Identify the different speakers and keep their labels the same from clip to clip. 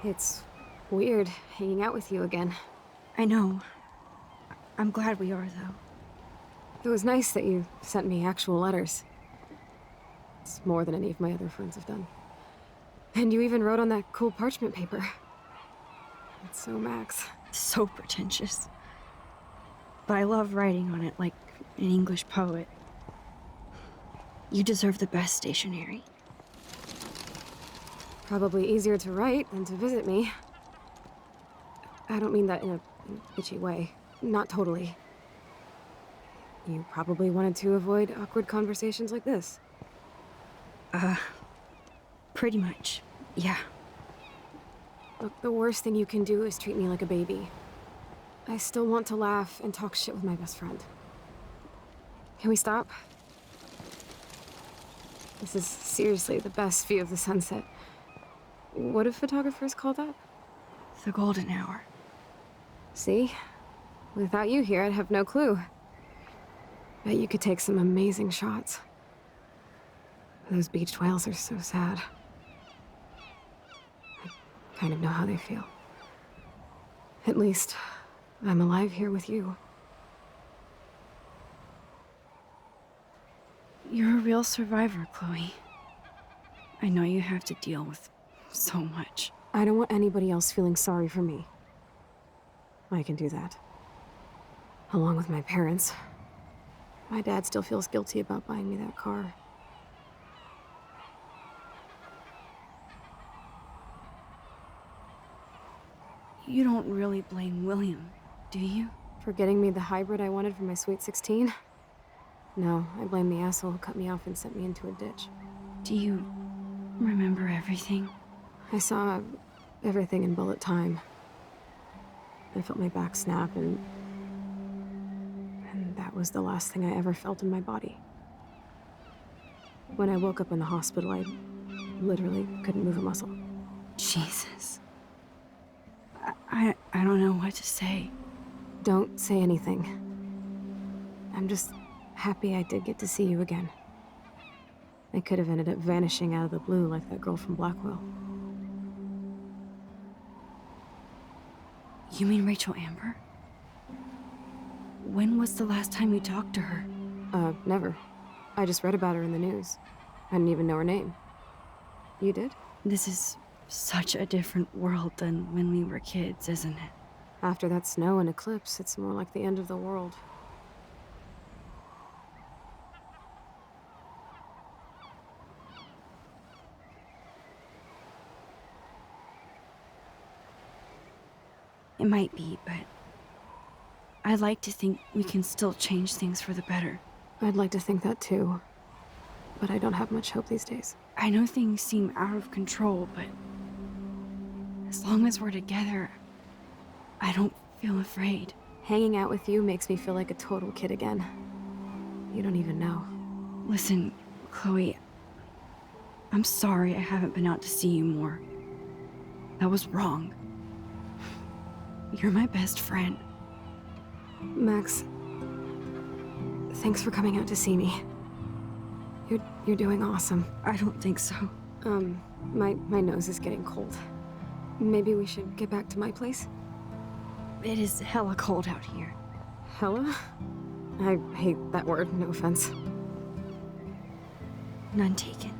Speaker 1: It's weird hanging out with you again.
Speaker 2: I know. I'm glad we are, though.
Speaker 1: It was nice that you sent me actual letters. It's more than any of my other friends have done. And you even wrote on that cool parchment paper. It's so Max.
Speaker 2: So pretentious. But I love writing on it like an English poet. You deserve the best stationery.
Speaker 1: Probably easier to write than to visit me. I don't mean that in a bitchy way. Not totally. You probably wanted to avoid awkward conversations like this.
Speaker 2: Pretty much, yeah.
Speaker 1: Look, the worst thing you can do is treat me like a baby. I still want to laugh and talk shit with my best friend. Can we stop? This is seriously the best view of the sunset. What do photographers call that?
Speaker 2: The golden hour.
Speaker 1: See? Without you here, I'd have no clue. Bet you could take some amazing shots. Those beached whales are so sad. I kind of know how they feel. At least, I'm alive here with you.
Speaker 2: You're a real survivor, Chloe. I know you have to deal with so much.
Speaker 1: I don't want anybody else feeling sorry for me. I can do that. Along with my parents. My dad still feels guilty about buying me that car.
Speaker 2: You don't really blame William, do you?
Speaker 1: For getting me the hybrid I wanted for my Sweet 16? No, I blame the asshole who cut me off and sent me into a ditch.
Speaker 2: Do you remember everything?
Speaker 1: I saw everything in bullet time. I felt my back snap, and that was the last thing I ever felt in my body. When I woke up in the hospital, I literally couldn't move a muscle.
Speaker 2: Jesus. I don't know what to say.
Speaker 1: Don't say anything. I'm just happy I did get to see you again. I could have ended up vanishing out of the blue like that girl from Blackwell.
Speaker 2: You mean Rachel Amber? When was the last time you talked to her?
Speaker 1: Never. I just read about her in the news. I didn't even know her name. You did?
Speaker 2: This is such a different world than when we were kids, isn't it?
Speaker 1: After that snow and eclipse, it's more like the end of the world.
Speaker 2: It might be, but I'd like to think we can still change things for the better.
Speaker 1: I'd like to think that too. But I don't have much hope these days.
Speaker 2: I know things seem out of control, but as long as we're together, I don't feel afraid.
Speaker 1: Hanging out with you makes me feel like a total kid again. You don't even know.
Speaker 2: Listen, Chloe, I'm sorry I haven't been out to see you more. That was wrong. You're my best friend.
Speaker 1: Max, thanks for coming out to see me. You're doing awesome.
Speaker 2: I don't think so.
Speaker 1: My nose is getting cold. Maybe we should get back to my place?
Speaker 2: It is hella cold out here.
Speaker 1: Hella? I hate that word, no offense.
Speaker 2: None taken.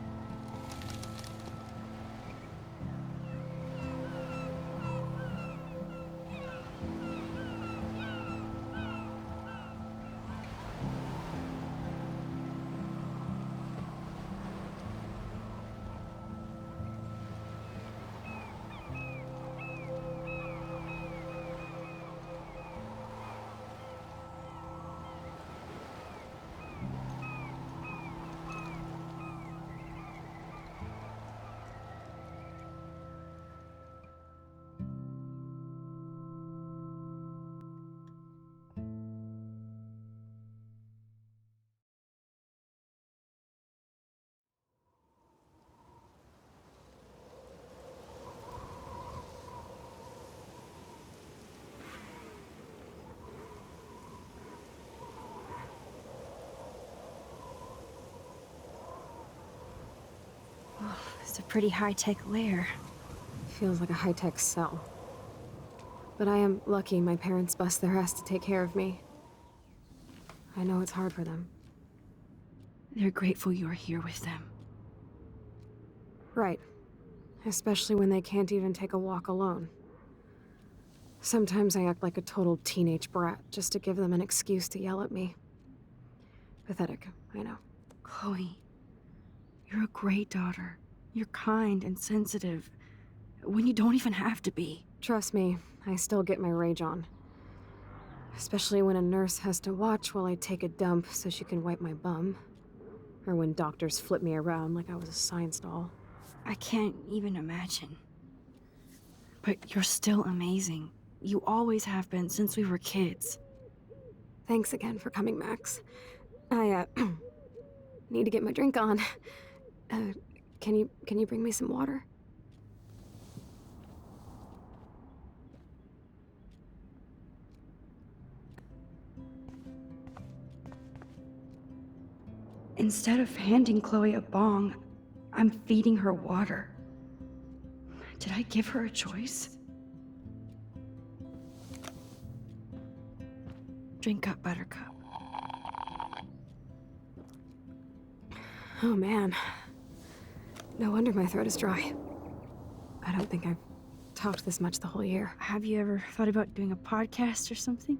Speaker 2: Oh, it's a pretty high-tech lair.
Speaker 1: Feels like a high-tech cell. But I am lucky my parents bust their ass to take care of me. I know it's hard for them.
Speaker 2: They're grateful you're here with them.
Speaker 1: Right. Especially when they can't even take a walk alone. Sometimes I act like a total teenage brat just to give them an excuse to yell at me. Pathetic, I know.
Speaker 2: Chloe, you're a great daughter. You're kind and sensitive when you don't even have to be.
Speaker 1: Trust me, I still get my rage on. Especially when a nurse has to watch while I take a dump so she can wipe my bum. Or when doctors flip me around like I was a science doll.
Speaker 2: I can't even imagine. But you're still amazing. You always have been since we were kids.
Speaker 1: Thanks again for coming, Max. I, need to get my drink on. Can you bring me some water?
Speaker 2: Instead of handing Chloe a bong, I'm feeding her water. Did I give her a choice? Drink up, Buttercup.
Speaker 1: Oh man. No wonder my throat is dry. I don't think I've talked this much the whole year.
Speaker 2: Have you ever thought about doing a podcast or something?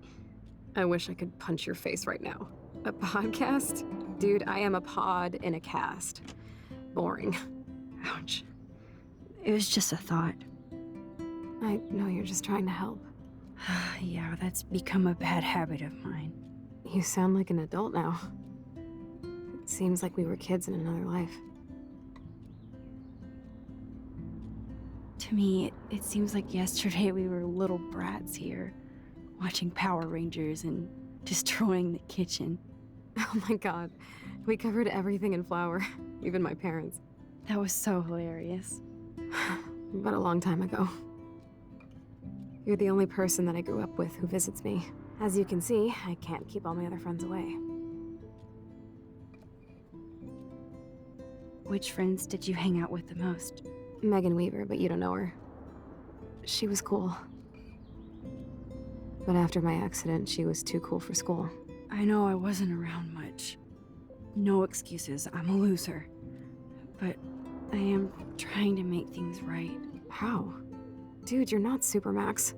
Speaker 1: I wish I could punch your face right now. A podcast? Dude, I am a pod in a cast. Boring.
Speaker 2: Ouch. It was just a thought.
Speaker 1: I know you're just trying to help.
Speaker 2: Yeah, that's become a bad habit of mine.
Speaker 1: You sound like an adult now. It seems like we were kids in another life.
Speaker 2: To me, it seems like yesterday we were little brats here, watching Power Rangers and destroying the kitchen.
Speaker 1: Oh my god. We covered everything in flour. Even my parents.
Speaker 2: That was so hilarious.
Speaker 1: But a long time ago. You're the only person that I grew up with who visits me. As you can see, I can't keep all my other friends away.
Speaker 2: Which friends did you hang out with the most?
Speaker 1: Megan Weaver, but you don't know her. She was cool. But after my accident, she was too cool for school.
Speaker 2: I know I wasn't around much. No excuses, I'm a loser. But I am trying to make things right.
Speaker 1: How? Dude, you're not Supermax.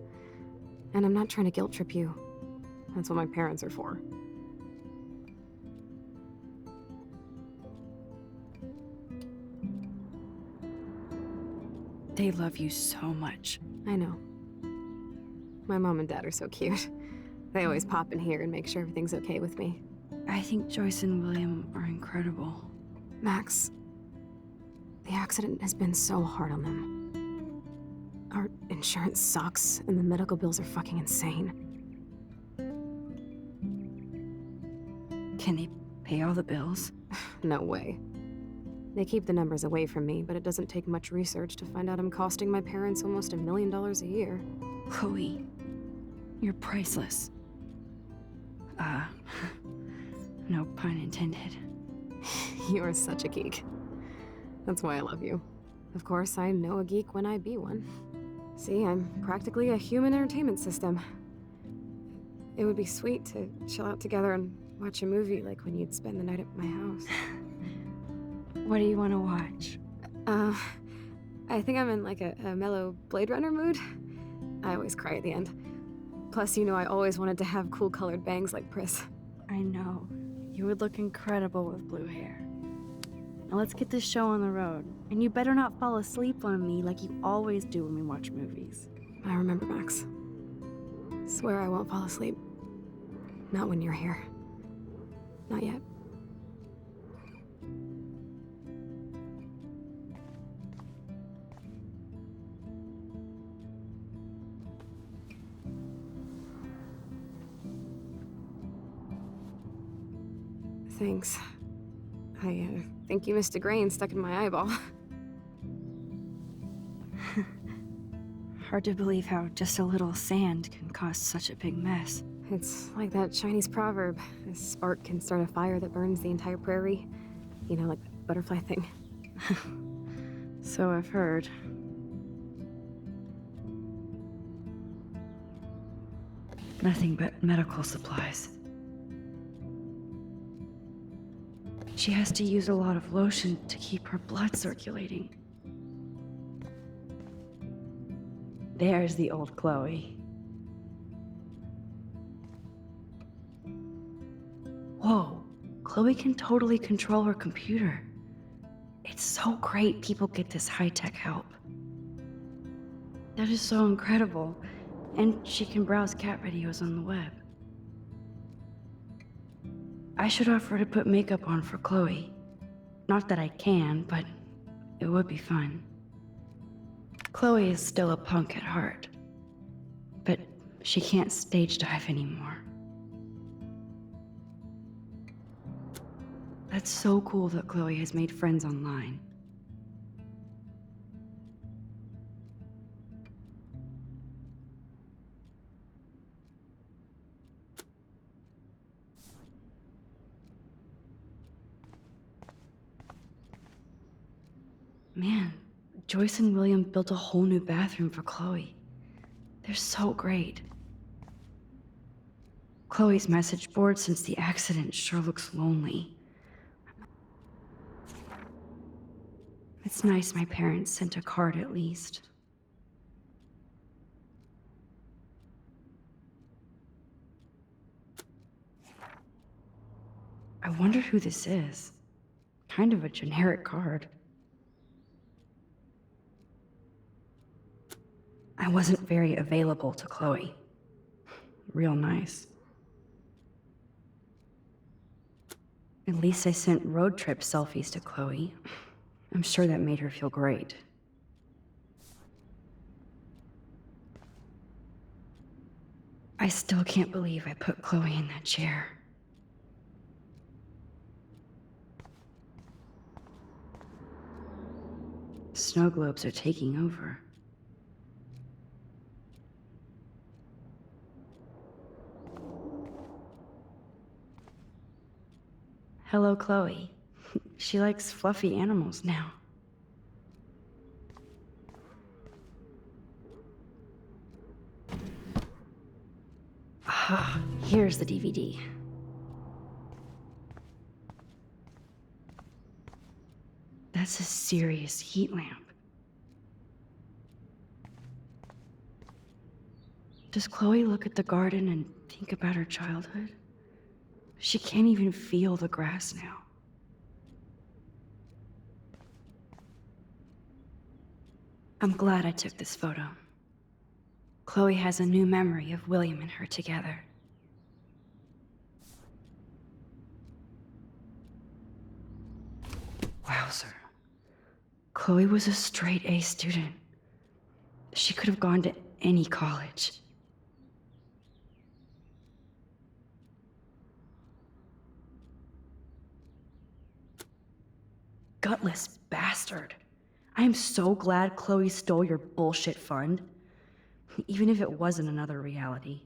Speaker 1: And I'm not trying to guilt trip you. That's what my parents are for.
Speaker 2: They love you so much.
Speaker 1: I know. My mom and dad are so cute. They always pop in here and make sure everything's okay with me.
Speaker 2: I think Joyce and William are incredible.
Speaker 1: Max, the accident has been so hard on them. Our insurance sucks, and the medical bills are fucking insane.
Speaker 2: Can they pay all the bills?
Speaker 1: No way. They keep the numbers away from me, but it doesn't take much research to find out I'm costing my parents almost $1 million a year.
Speaker 2: Chloe, you're priceless. No pun intended.
Speaker 1: You are such a geek. That's why I love you. Of course, I know a geek when I be one. See, I'm practically a human entertainment system. It would be sweet to chill out together and watch a movie like when you'd spend the night at my house.
Speaker 2: What do you want to watch?
Speaker 1: I think I'm in like a mellow Blade Runner mood. I always cry at the end. Plus, you know, I always wanted to have cool colored bangs like Pris.
Speaker 2: I know. You would look incredible with blue hair. Now let's get this show on the road. And you better not fall asleep on me like you always do when we watch movies.
Speaker 1: I remember, Max. Swear I won't fall asleep. Not when you're here. Not yet. Thanks. I think you missed a grain stuck in my eyeball.
Speaker 2: Hard to believe how just a little sand can cause such a big mess.
Speaker 1: It's like that Chinese proverb. A spark can start a fire that burns the entire prairie. You know, like that butterfly thing.
Speaker 2: So I've heard. Nothing but medical supplies. She has to use a lot of lotion to keep her blood circulating. There's the old Chloe. Whoa, Chloe can totally control her computer. It's so great people get this high-tech help. That is so incredible. And she can browse cat videos on the web. I should offer to put makeup on for Chloe. Not that I can, but it would be fun. Chloe is still a punk at heart, but she can't stage dive anymore. That's so cool that Chloe has made friends online. Man, Joyce and William built a whole new bathroom for Chloe. They're so great. Chloe's message board since the accident sure looks lonely. It's nice my parents sent a card at least. I wonder who this is. Kind of a generic card. I wasn't very available to Chloe. Real nice. At least I sent road trip selfies to Chloe. I'm sure that made her feel great. I still can't believe I put Chloe in that chair. Snow globes are taking over. Hello, Chloe. She likes fluffy animals now. Ah, here's the DVD. That's a serious heat lamp. Does Chloe look at the garden and think about her childhood? She can't even feel the grass now. I'm glad I took this photo. Chloe has a new memory of William and her together. Wowzer. Chloe was a straight A student. She could have gone to any college. Gutless bastard. I am so glad Chloe stole your bullshit fund, even if it wasn't another reality.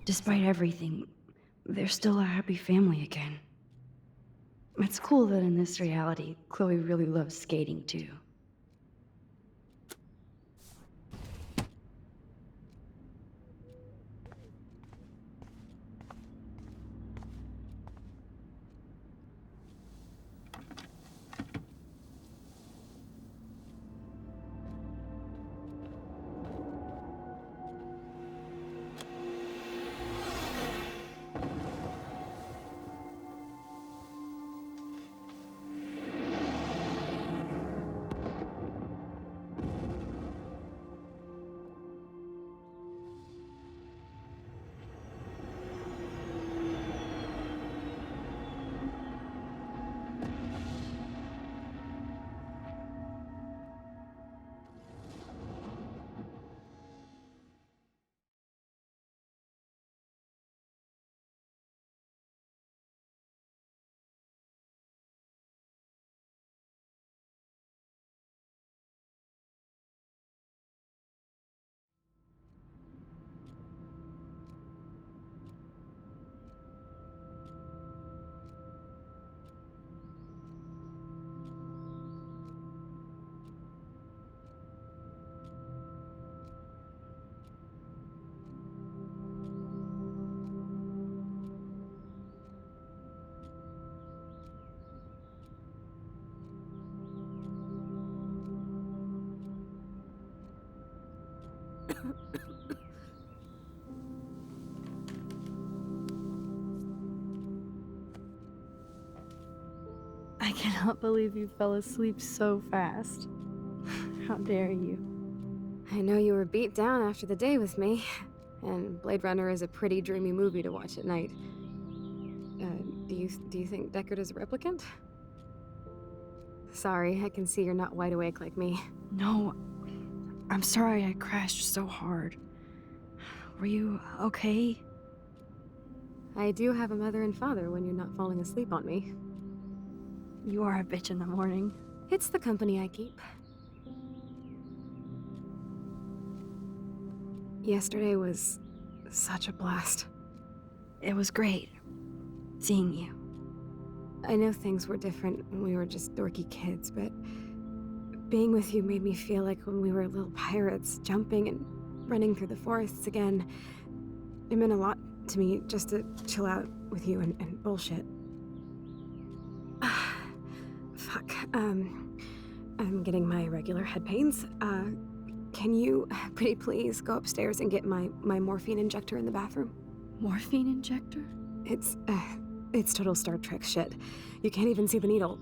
Speaker 2: Despite everything, they're still a happy family again. It's cool that in this reality, Chloe really loves skating too. I cannot believe you fell asleep so fast. How dare you?
Speaker 1: I know you were beat down after the day with me, and Blade Runner is a pretty dreamy movie to watch at night. Do you think Deckard is a replicant? Sorry, I can see you're not wide awake like me.
Speaker 2: No, I'm sorry I crashed so hard. Were you okay?
Speaker 1: I do have a mother and father when you're not falling asleep on me.
Speaker 2: You are a bitch in the morning.
Speaker 1: It's the company I keep. Yesterday was such a blast.
Speaker 2: It was great seeing you.
Speaker 1: I know things were different when we were just dorky kids, but being with you made me feel like when we were little pirates, jumping and running through the forests again. It meant a lot to me just to chill out with you and bullshit. Fuck. I'm getting my regular head pains. Can you, pretty please, go upstairs and get my morphine injector in the bathroom?
Speaker 2: Morphine injector?
Speaker 1: It's total Star Trek shit. You can't even see the needle.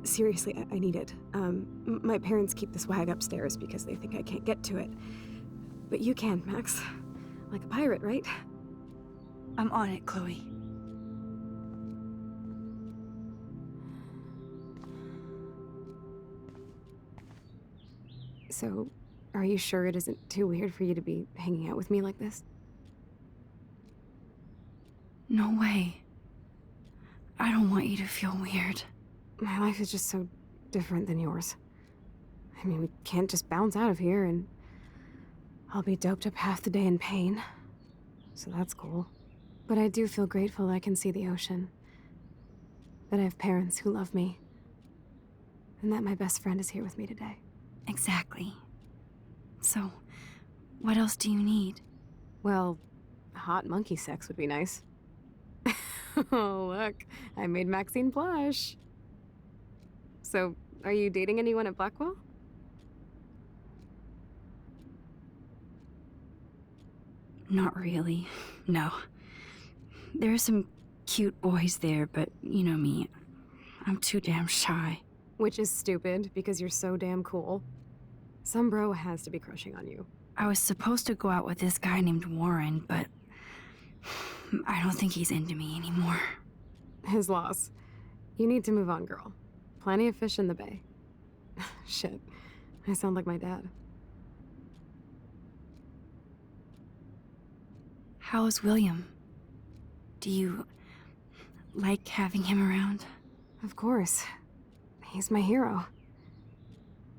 Speaker 1: Seriously, I need it. My parents keep the swag upstairs because they think I can't get to it. But you can, Max. Like a pirate, right?
Speaker 2: I'm on it, Chloe.
Speaker 1: So, are you sure it isn't too weird for you to be hanging out with me like this?
Speaker 2: No way. I don't want you to feel weird.
Speaker 1: My life is just so different than yours. I mean, we can't just bounce out of here and I'll be doped up half the day in pain. So that's cool. But I do feel grateful I can see the ocean. That I have parents who love me. And that my best friend is here with me today.
Speaker 2: Exactly. So, what else do you need?
Speaker 1: Well, hot monkey sex would be nice. Oh, look. I made Maxine blush. So, are you dating anyone at Blackwell?
Speaker 2: Not really. No. There are some cute boys there, but you know me. I'm too damn shy.
Speaker 1: Which is stupid, because you're so damn cool. Some bro has to be crushing on you.
Speaker 2: I was supposed to go out with this guy named Warren, but I don't think he's into me anymore.
Speaker 1: His loss. You need to move on, girl. Plenty of fish in the bay. Shit. I sound like my dad.
Speaker 2: How's William? Do you like having him around?
Speaker 1: Of course. He's my hero.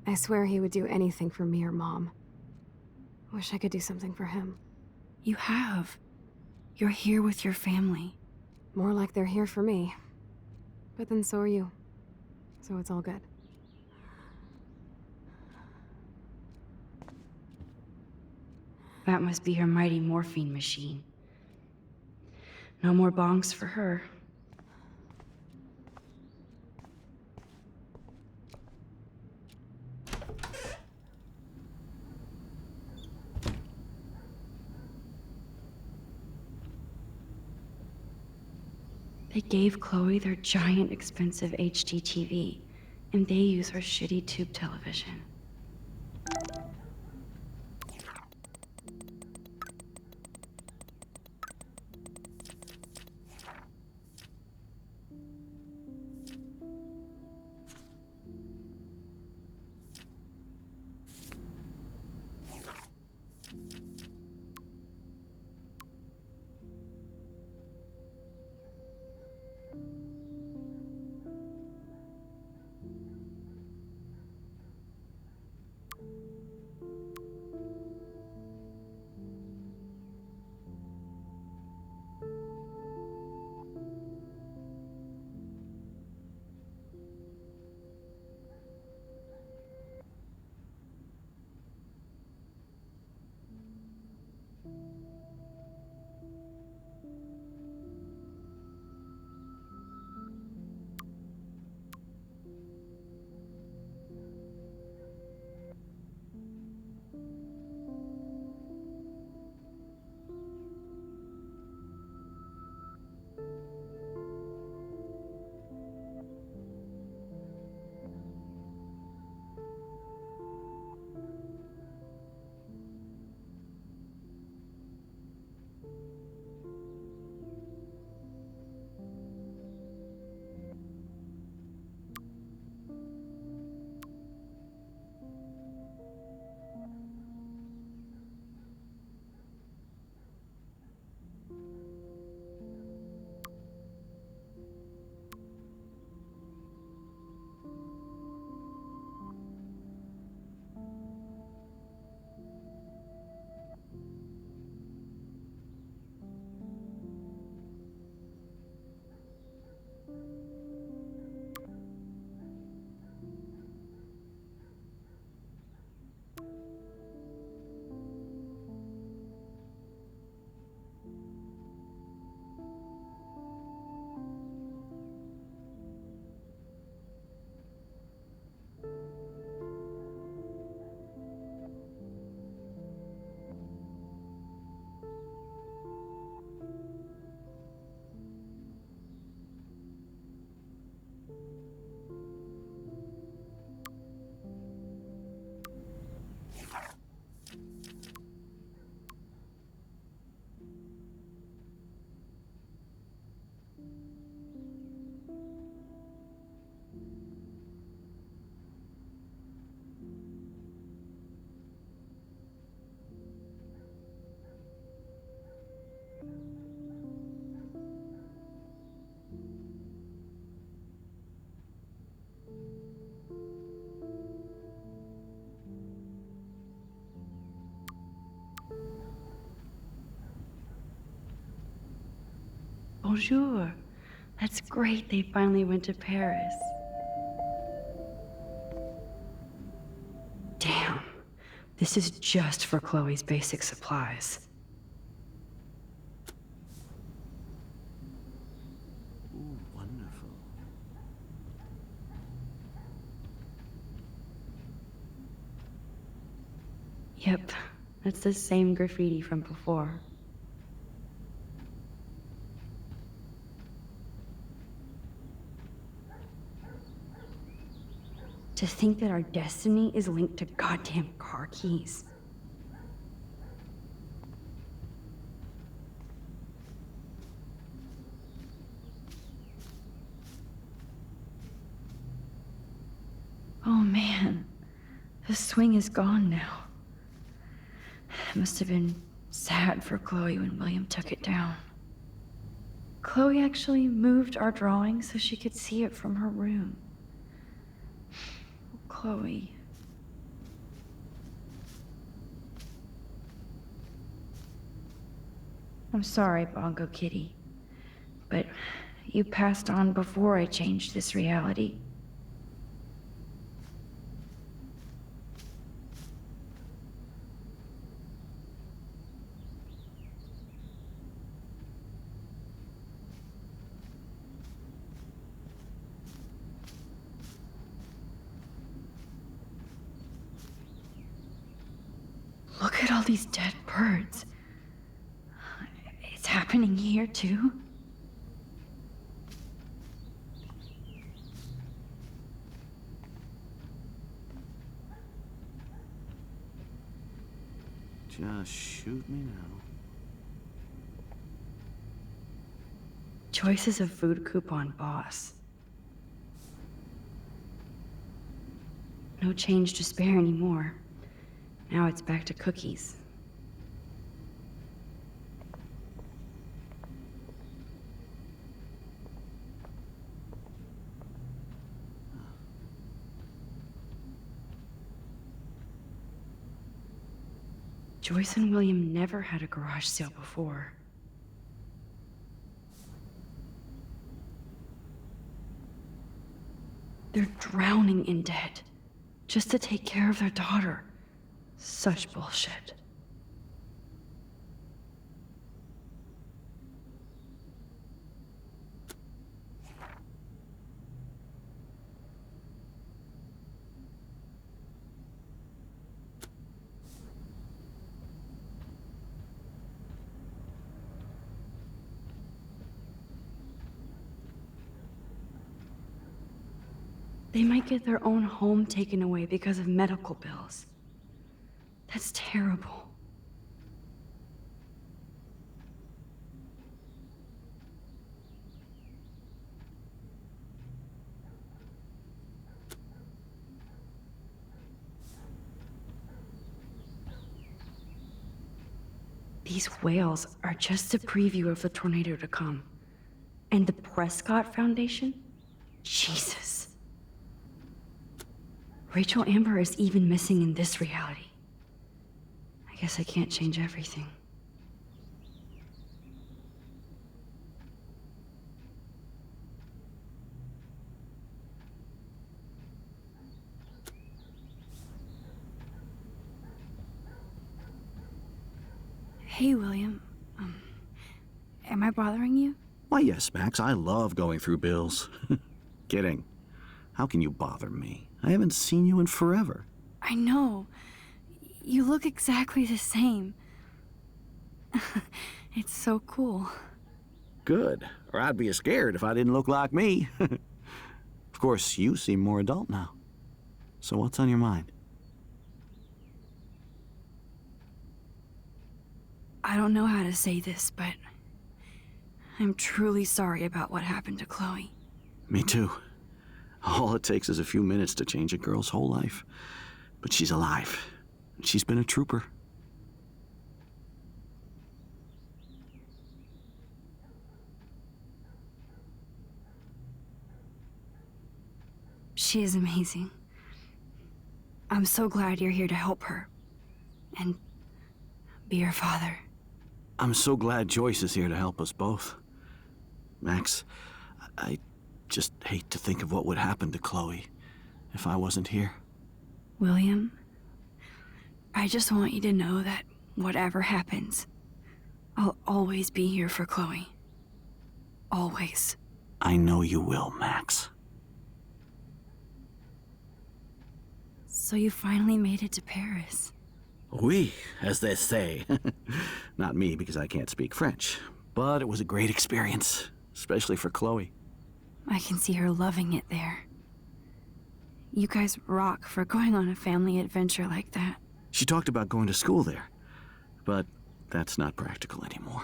Speaker 1: I swear he would do anything for me or Mom. Wish I could do something for him.
Speaker 2: You have. You're here with your family.
Speaker 1: More like they're here for me. But then so are you. So it's all good.
Speaker 2: That must be her mighty morphine machine. No more bongs for her. They gave Chloe their giant, expensive HD TV, and they use her shitty tube television. Bonjour. That's great they finally went to Paris. Damn. This is just for Chloe's basic supplies.
Speaker 3: Ooh, wonderful.
Speaker 2: Yep, that's the same graffiti from before. To think that our destiny is linked to goddamn car keys. Oh man, the swing is gone now. It must have been sad for Chloe when William took it down. Chloe actually moved our drawing so she could see it from her room. Chloe. I'm sorry, Bongo Kitty, but you passed on before I changed this reality. Look at all these dead birds. It's happening here, too?
Speaker 3: Just shoot me now.
Speaker 2: Joyce is a food coupon boss. No change to spare anymore. Now it's back to cookies. Joyce and William never had a garage sale before. They're drowning in debt just to take care of their daughter. Such bullshit. They might get their own home taken away because of medical bills. That's terrible. These whales are just a preview of the tornado to come. And the Prescott Foundation? Jesus. Rachel Amber is even missing in this reality. I guess I can't change everything.
Speaker 4: Hey, William. Am I bothering you?
Speaker 3: Why, yes, Max. I love going through bills. Kidding. How can you bother me? I haven't seen you in forever.
Speaker 4: I know. You look exactly the same. It's so cool.
Speaker 3: Good. Or I'd be scared if I didn't look like me. Of course, you seem more adult now. So what's on your mind?
Speaker 4: I don't know how to say this, but I'm truly sorry about what happened to Chloe.
Speaker 3: Me too. All it takes is a few minutes to change a girl's whole life. But she's alive. She's been a trooper.
Speaker 4: She is amazing. I'm so glad you're here to help her. And be her father.
Speaker 3: I'm so glad Joyce is here to help us both. Max, I just hate to think of what would happen to Chloe if I wasn't here.
Speaker 4: William, I just want you to know that whatever happens, I'll always be here for Chloe. Always.
Speaker 3: I know you will, Max.
Speaker 4: So you finally made it to Paris.
Speaker 3: Oui, as they say. Not me, because I can't speak French. But it was a great experience, especially for Chloe.
Speaker 4: I can see her loving it there. You guys rock for going on a family adventure like that.
Speaker 3: She talked about going to school there, but that's not practical anymore.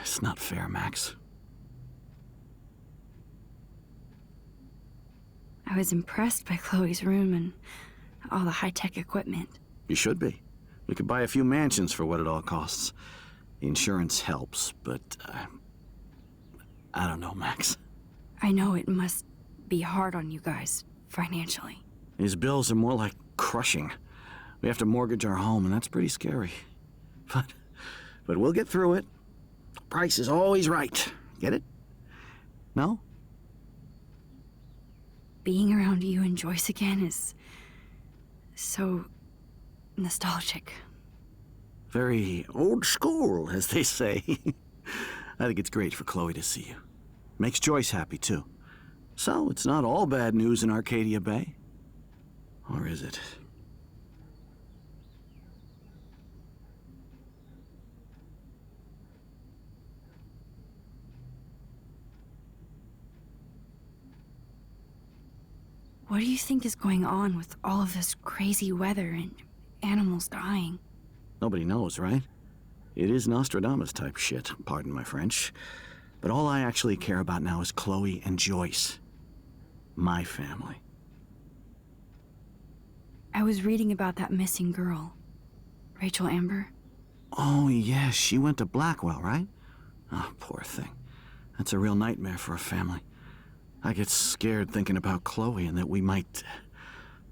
Speaker 3: It's not fair, Max.
Speaker 4: I was impressed by Chloe's room and all the high-tech equipment.
Speaker 3: You should be. We could buy a few mansions for what it all costs. The insurance helps, but I don't know, Max.
Speaker 4: I know it must be hard on you guys, financially.
Speaker 3: These bills are more like crushing. We have to mortgage our home, and that's pretty scary. But we'll get through it. Price is always right. Get it? No?
Speaker 4: Being around you and Joyce again is so nostalgic.
Speaker 3: Very old school, as they say. I think it's great for Chloe to see you. Makes Joyce happy, too. So, it's not all bad news in Arcadia Bay. Or is it?
Speaker 4: What do you think is going on with all of this crazy weather and animals dying?
Speaker 3: Nobody knows, right? It is Nostradamus type shit, pardon my French. But all I actually care about now is Chloe and Joyce. My family.
Speaker 4: I was reading about that missing girl, Rachel Amber.
Speaker 3: Oh, yeah, she went to Blackwell, right? Oh, poor thing. That's a real nightmare for a family. I get scared thinking about Chloe and that we might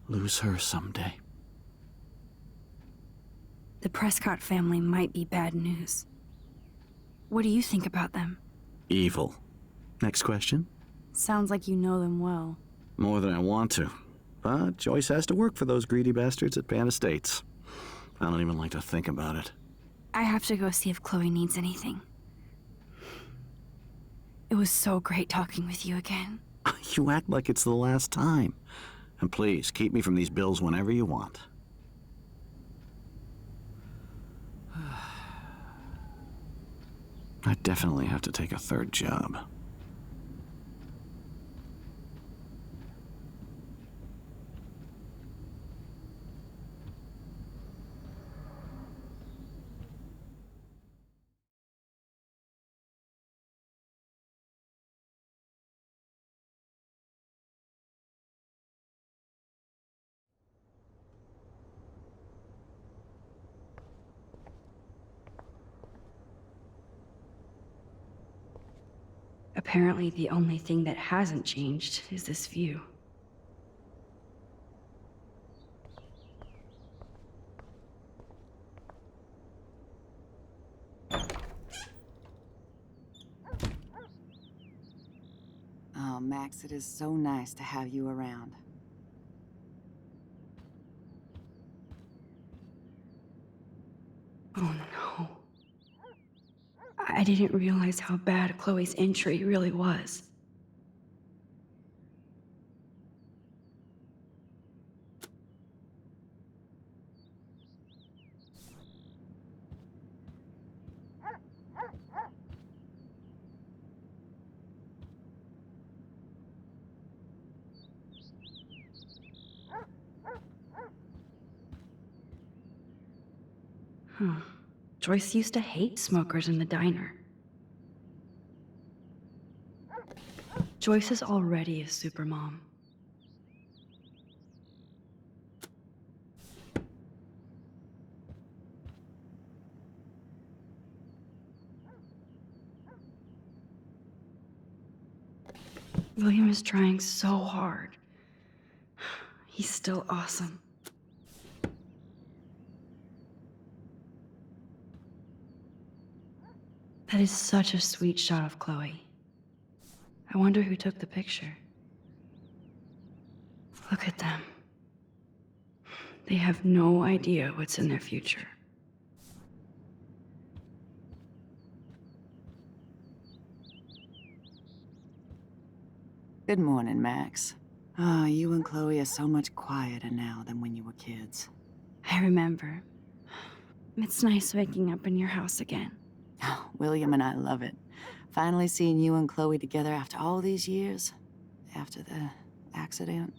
Speaker 3: lose her someday.
Speaker 4: The Prescott family might be bad news. What do you think about them?
Speaker 3: Evil. Next question?
Speaker 4: Sounds like you know them well.
Speaker 3: More than I want to. But Joyce has to work for those greedy bastards at Pan Estates. I don't even like to think about it.
Speaker 4: I have to go see if Chloe needs anything. It was so great talking with you again.
Speaker 3: You act like it's the last time. And please, keep me from these bills whenever you want. I definitely have to take a third job.
Speaker 2: Apparently, the only thing that hasn't changed is this view.
Speaker 5: Oh, Max, it is so nice to have you around.
Speaker 2: Oh no. I didn't realize how bad Chloe's injury really was. Huh. Joyce used to hate smokers in the diner. Joyce is already a supermom. William is trying so hard. He's still awesome. That is such a sweet shot of Chloe. I wonder who took the picture. Look at them. They have no idea what's in their future.
Speaker 5: Good morning, Max. Ah, you and Chloe are so much quieter now than when you were kids.
Speaker 2: I remember. It's nice waking up in your house again.
Speaker 5: Oh, William and I love it. Finally seeing you and Chloe together after all these years. After the accident.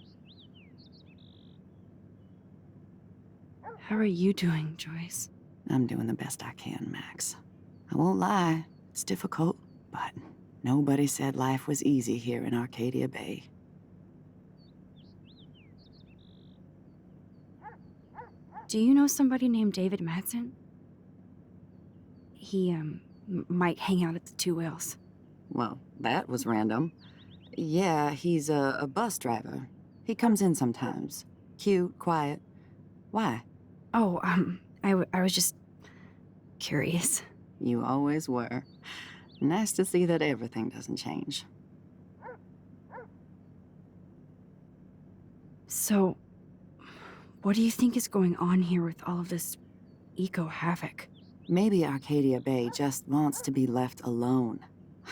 Speaker 2: How are you doing, Joyce?
Speaker 5: I'm doing the best I can, Max. I won't lie, it's difficult, but nobody said life was easy here in Arcadia Bay.
Speaker 2: Do you know somebody named David Madsen? He, might hang out at the Two Whales.
Speaker 5: Well, that was random. Yeah, he's a bus driver. He comes in sometimes. Cute, quiet. Why?
Speaker 2: Oh, I was just curious.
Speaker 5: You always were. Nice to see that everything doesn't change.
Speaker 2: So, what do you think is going on here with all of this eco-havoc?
Speaker 5: Maybe Arcadia Bay just wants to be left alone.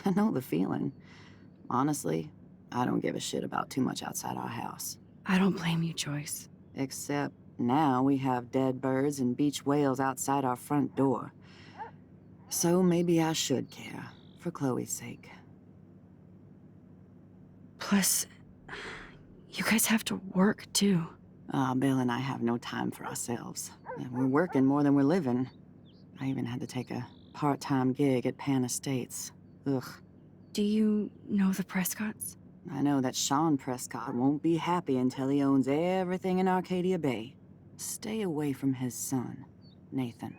Speaker 5: I know the feeling. Honestly, I don't give a shit about too much outside our house.
Speaker 2: I don't blame you, Joyce.
Speaker 5: Except now we have dead birds and beach whales outside our front door. So maybe I should care, for Chloe's sake.
Speaker 2: Plus, you guys have to work, too.
Speaker 5: Bill and I have no time for ourselves. Yeah, we're working more than we're living. I even had to take a part-time gig at Pan Estates. Ugh.
Speaker 2: Do you know the Prescotts?
Speaker 5: I know that Sean Prescott won't be happy until he owns everything in Arcadia Bay. Stay away from his son, Nathan.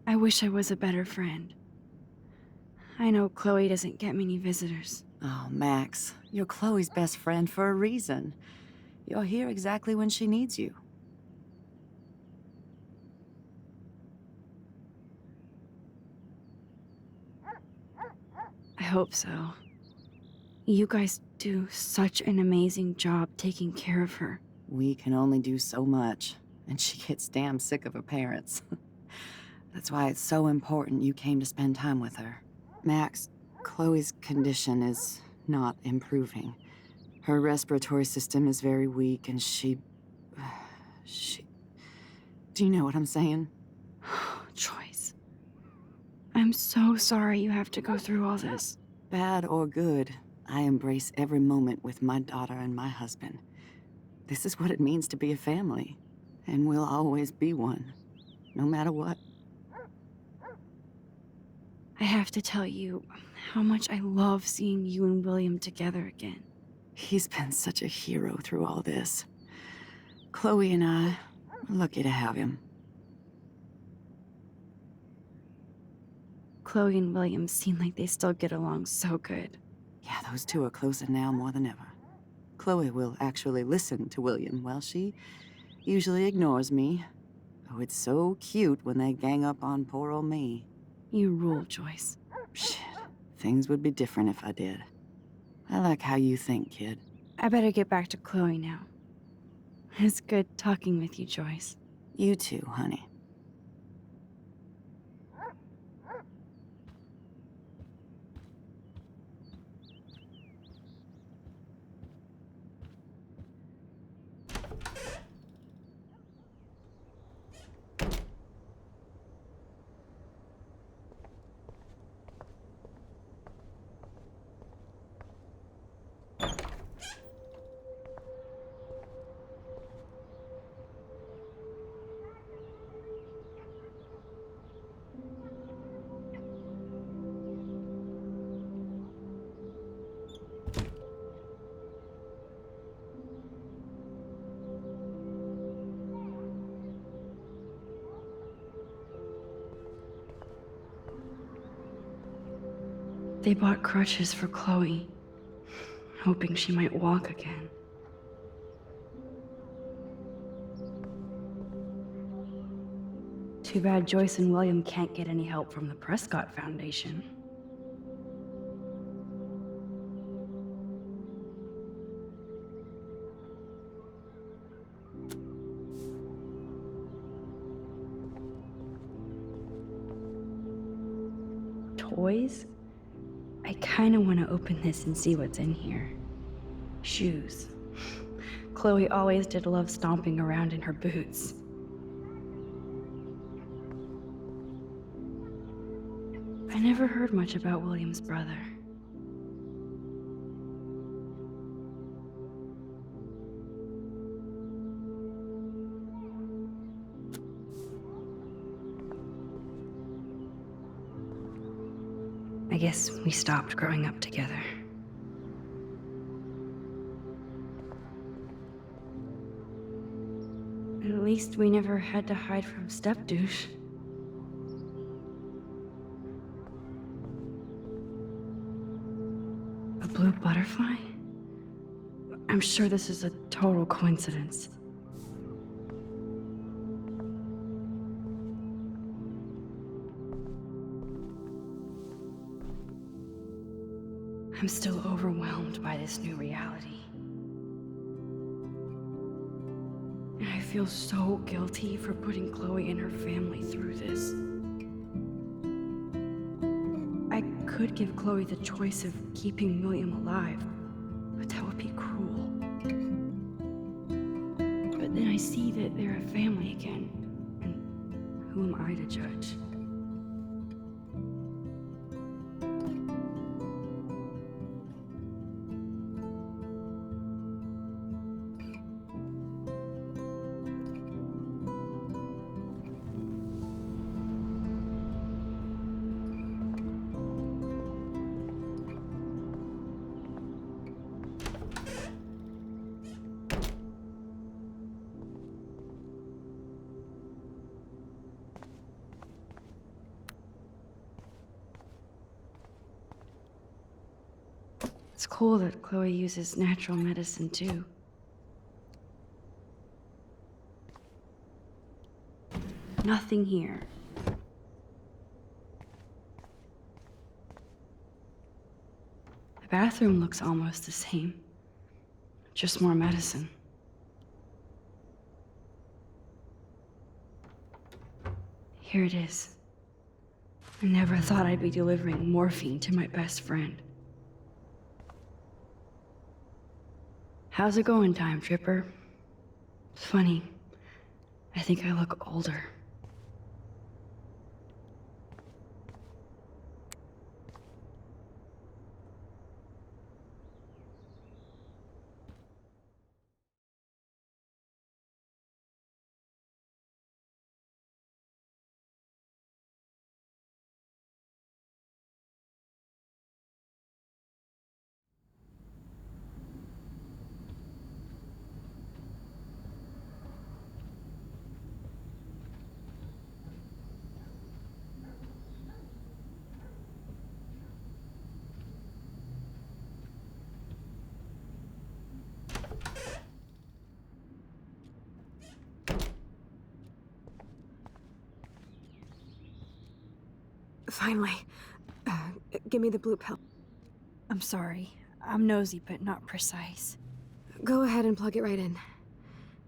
Speaker 2: I wish I was a better friend. I know Chloe doesn't get many visitors.
Speaker 5: Oh, Max, you're Chloe's best friend for a reason. You're here exactly when she needs you.
Speaker 2: I hope so. You guys do such an amazing job taking care of her.
Speaker 5: We can only do so much, and she gets damn sick of her parents. That's why it's so important you came to spend time with her. Max, Chloe's condition is not improving. Her respiratory system is very weak, and she... Do you know what I'm saying?
Speaker 2: Joyce. I'm so sorry you have to go through all this.
Speaker 5: Bad or good, I embrace every moment with my daughter and my husband. This is what it means to be a family, and we'll always be one, no matter what.
Speaker 2: I have to tell you how much I love seeing you and William together again.
Speaker 5: He's been such a hero through all this. Chloe and I are lucky to have him.
Speaker 2: Chloe and William seem like they still get along so good.
Speaker 5: Yeah, those two are closer now more than ever. Chloe will actually listen to William, while she usually ignores me. Oh, it's so cute when they gang up on poor old me.
Speaker 2: You rule, Joyce.
Speaker 5: Shit, things would be different if I did. I like how you think, kid.
Speaker 2: I better get back to Chloe now. It's good talking with you, Joyce.
Speaker 5: You too, honey.
Speaker 2: They bought crutches for Chloe, hoping she might walk again. Too bad Joyce and William can't get any help from the Prescott Foundation. Toys? I kinda wanna open this and see what's in here. Shoes. Chloe always did love stomping around in her boots. I never heard much about William's brother. I guess we stopped growing up together. At least we never had to hide from step-douche. A blue butterfly? I'm sure this is a total coincidence. I'm still overwhelmed by this new reality. And I feel so guilty for putting Chloe and her family through this. I could give Chloe the choice of keeping William alive, but that would be cruel. But then I see that they're a family again, and who am I to judge? It's cool that Chloe uses natural medicine too. Nothing here. The bathroom looks almost the same. Just more medicine. Here it is. I never thought I'd be delivering morphine to my best friend. How's it going, Time Tripper? It's funny. I think I look older.
Speaker 1: Finally. Give me the blue pill.
Speaker 4: I'm sorry. I'm nosy, but not precise.
Speaker 1: Go ahead and plug it right in.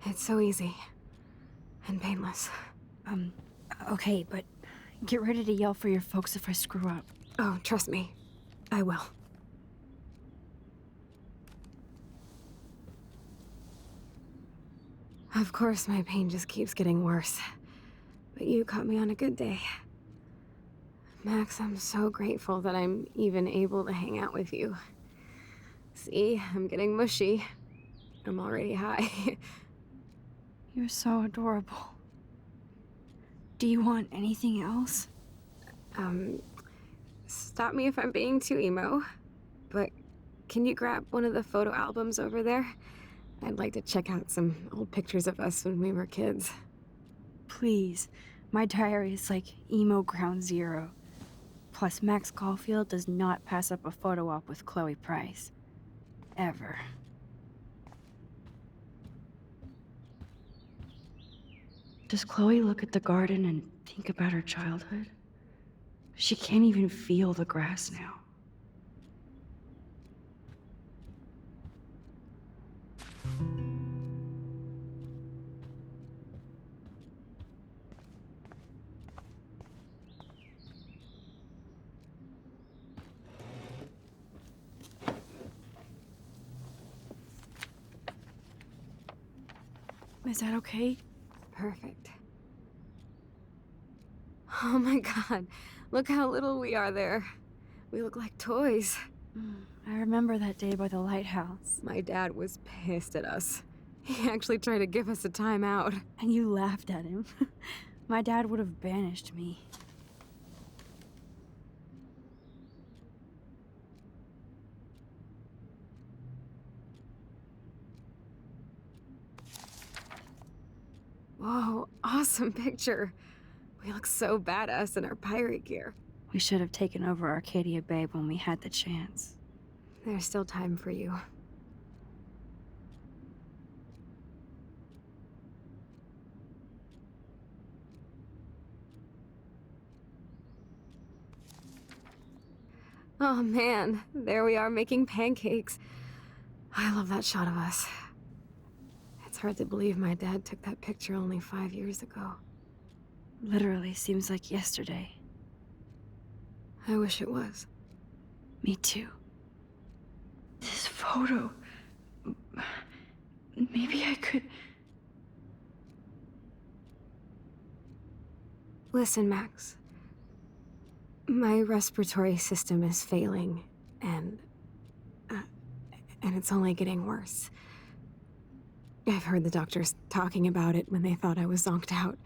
Speaker 1: It's so easy. And painless.
Speaker 4: Okay, but get ready to yell for your folks if I screw up.
Speaker 1: Oh, trust me. I will. Of course, my pain just keeps getting worse. But you caught me on a good day. Max, I'm so grateful that I'm even able to hang out with you. See, I'm getting mushy. I'm already high.
Speaker 4: You're so adorable. Do you want anything else?
Speaker 1: Stop me if I'm being too emo, but can you grab one of the photo albums over there? I'd like to check out some old pictures of us when we were kids.
Speaker 4: Please. My diary is like emo ground zero. Plus, Max Caulfield does not pass up a photo op with Chloe Price. Ever.
Speaker 2: Does Chloe look at the garden and think about her childhood. She can't even feel the grass now.
Speaker 4: Is that okay?
Speaker 1: Perfect. Oh my god, look how little we are there. We look like toys.
Speaker 4: I remember that day by the lighthouse.
Speaker 1: My dad was pissed at us. He actually tried to give us a timeout.
Speaker 4: And you laughed at him. My dad would have banished me.
Speaker 1: Whoa, awesome picture. We look so badass in our pirate gear.
Speaker 4: We should have taken over Arcadia Bay when we had the chance.
Speaker 1: There's still time for you. Oh man, there we are making pancakes. I love that shot of us. It's hard to believe my dad took that picture only 5 years ago.
Speaker 4: Literally seems like yesterday.
Speaker 1: I wish it was.
Speaker 4: Me too.
Speaker 2: This photo. Maybe I could.
Speaker 1: Listen, Max. My respiratory system is failing, and it's only getting worse. I've heard the doctors talking about it when they thought I was zonked out.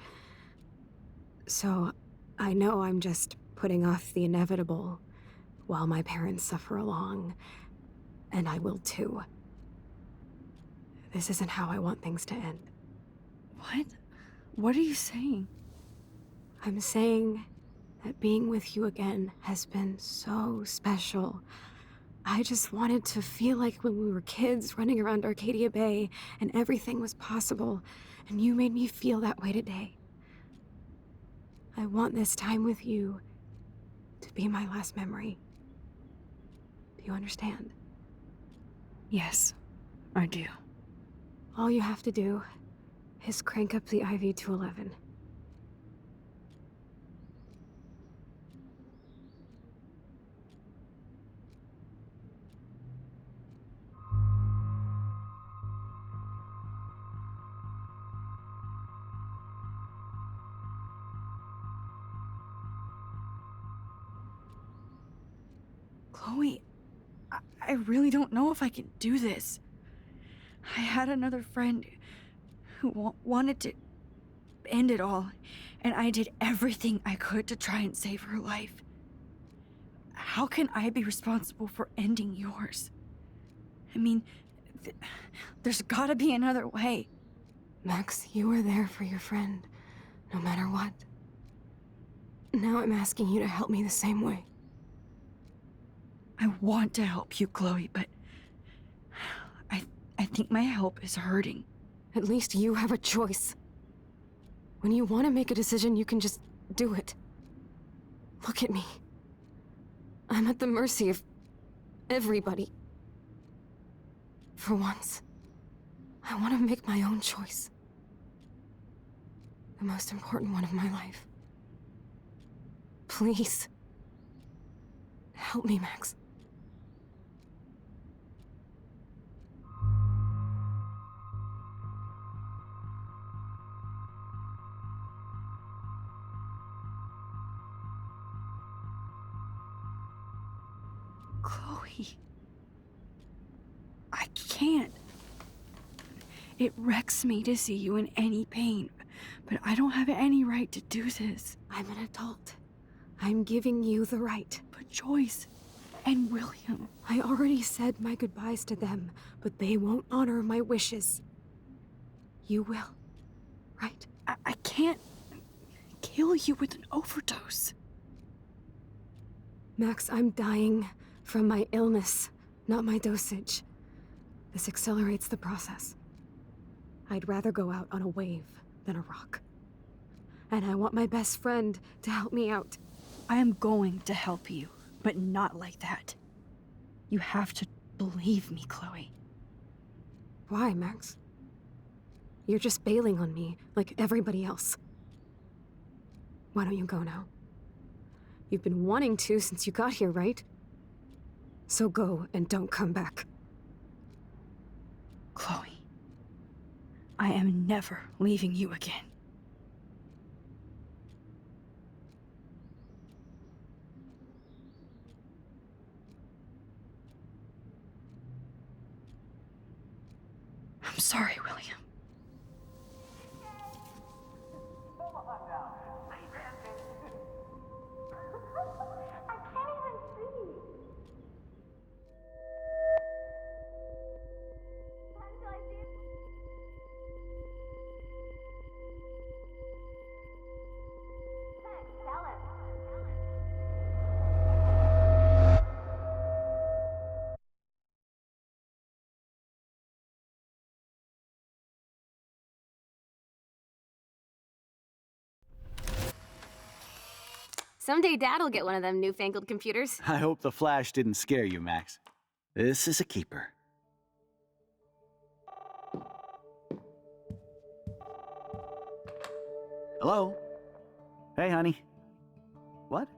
Speaker 1: So, I know I'm just putting off the inevitable while my parents suffer along, and I will too. This isn't how I want things to end.
Speaker 4: What? What are you saying?
Speaker 1: I'm saying that being with you again has been so special. I just wanted to feel like when we were kids running around Arcadia Bay and everything was possible, and you made me feel that way today. I want this time with you to be my last memory. Do you understand?
Speaker 4: Yes, I do.
Speaker 1: All you have to do is crank up the IV to 11.
Speaker 4: Chloe, I really don't know if I can do this. I had another friend who wanted to end it all, and I did everything I could to try and save her life. How can I be responsible for ending yours? I mean, there's gotta be another way.
Speaker 1: Max, you were there for your friend, no matter what. Now I'm asking you to help me the same way.
Speaker 4: I want to help you, Chloe, but I think my help is hurting.
Speaker 1: At least you have a choice. When you want to make a decision, you can just do it. Look at me. I'm at the mercy of everybody. For once, I want to make my own choice. The most important one of my life. Please. Help me, Max.
Speaker 4: Chloe. I can't. It wrecks me to see you in any pain, but I don't have any right to do this.
Speaker 1: I'm an adult. I'm giving you the right.
Speaker 4: But Joyce and William.
Speaker 1: I already said my goodbyes to them, but they won't honor my wishes. You will, right?
Speaker 4: I can't kill you with an overdose.
Speaker 1: Max, I'm dying from my illness, not my dosage. This accelerates the process. I'd rather go out on a wave than a rock. and I want my best friend to help me out.
Speaker 4: I am going to help you, but not like that. You have to believe me, Chloe.
Speaker 1: Why, Max? You're just bailing on me, like everybody else. Why don't you go now? You've been wanting to since you got here, right? So go and don't come back.
Speaker 4: Chloe, I am never leaving you again. I'm sorry, William.
Speaker 1: Someday Dad'll get one of them newfangled computers.
Speaker 3: I hope the flash didn't scare you, Max. This is a keeper. Hello? Hey, honey. What?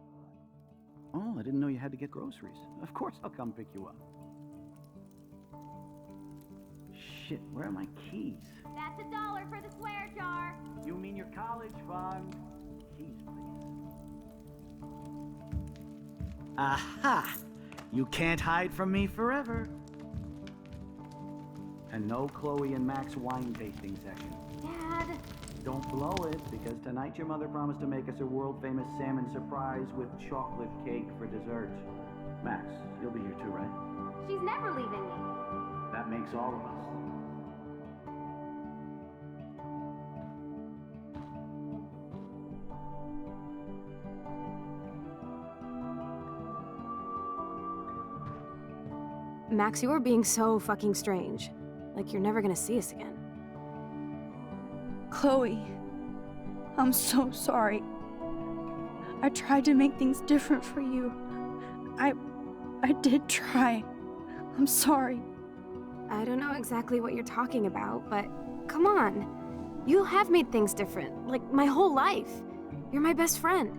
Speaker 3: Oh, I didn't know you had to get groceries. Of course I'll come pick you up. Shit, where are my keys?
Speaker 6: That's $1 for the swear jar.
Speaker 3: You mean your college fund? Keys, please. Aha! You can't hide from me forever. And no Chloe and Max wine tasting session.
Speaker 6: Dad.
Speaker 3: Don't blow it, because tonight your mother promised to make us a world-famous salmon surprise with chocolate cake for dessert. Max, you'll be here too, right?
Speaker 6: She's never leaving me.
Speaker 3: That makes all of us.
Speaker 1: Max, you are being so fucking strange. Like you're never gonna see us again.
Speaker 4: Chloe, I'm so sorry. I tried to make things different for you. I did try. I'm sorry.
Speaker 1: I don't know exactly what you're talking about, but come on. You have made things different, like my whole life. You're my best friend.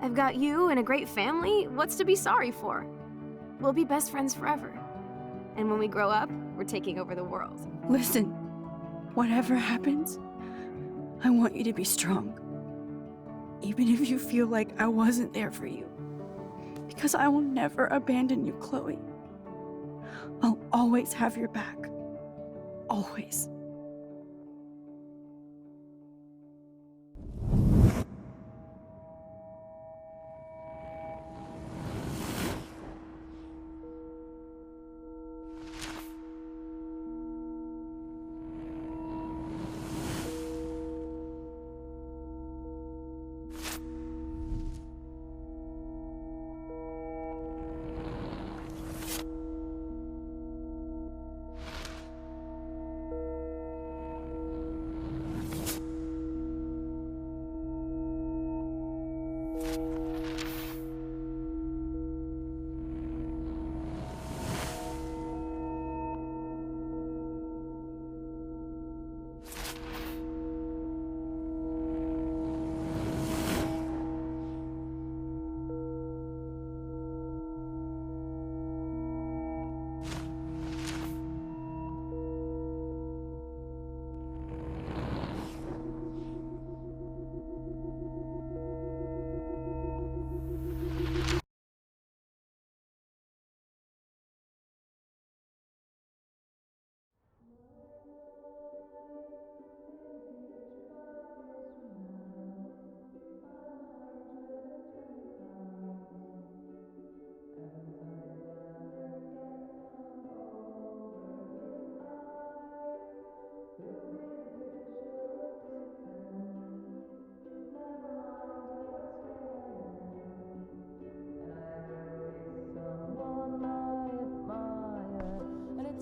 Speaker 1: I've got you and a great family. What's to be sorry for? We'll be best friends forever. And when we grow up, we're taking over the world.
Speaker 4: Listen, whatever happens, I want you to be strong. Even if you feel like I wasn't there for you. Because I will never abandon you, Chloe. I'll always have your back. Always.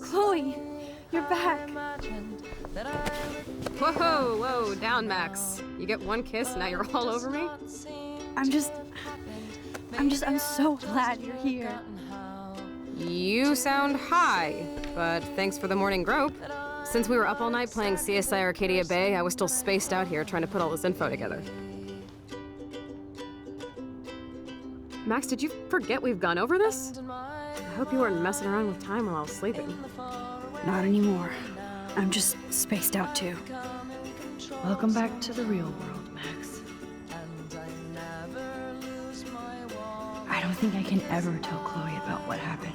Speaker 4: Chloe, You're back.
Speaker 1: Whoa, whoa, down, Max. You get one kiss, now you're all over me?
Speaker 4: I'm so glad you're here.
Speaker 1: You sound high, but thanks for the morning grope. Since we were up all night playing CSI Arcadia Bay, I was still spaced out here trying to put all this info together. Max, did you forget we've gone over this? I hope you weren't messing around with time while I was sleeping.
Speaker 4: Not anymore. I'm just spaced out too.
Speaker 2: Welcome back to the real world, Max. I don't think I can ever tell Chloe about what happened.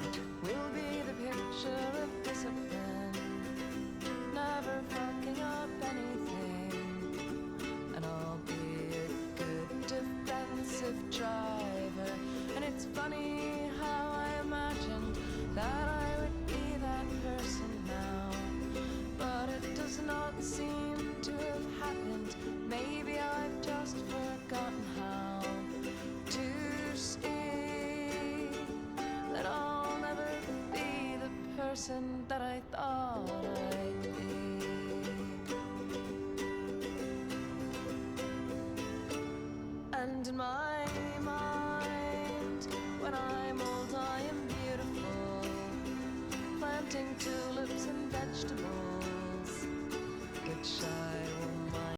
Speaker 7: That I thought I'd be. And in my mind, when I'm old, I am beautiful, planting tulips and vegetables. Get shy.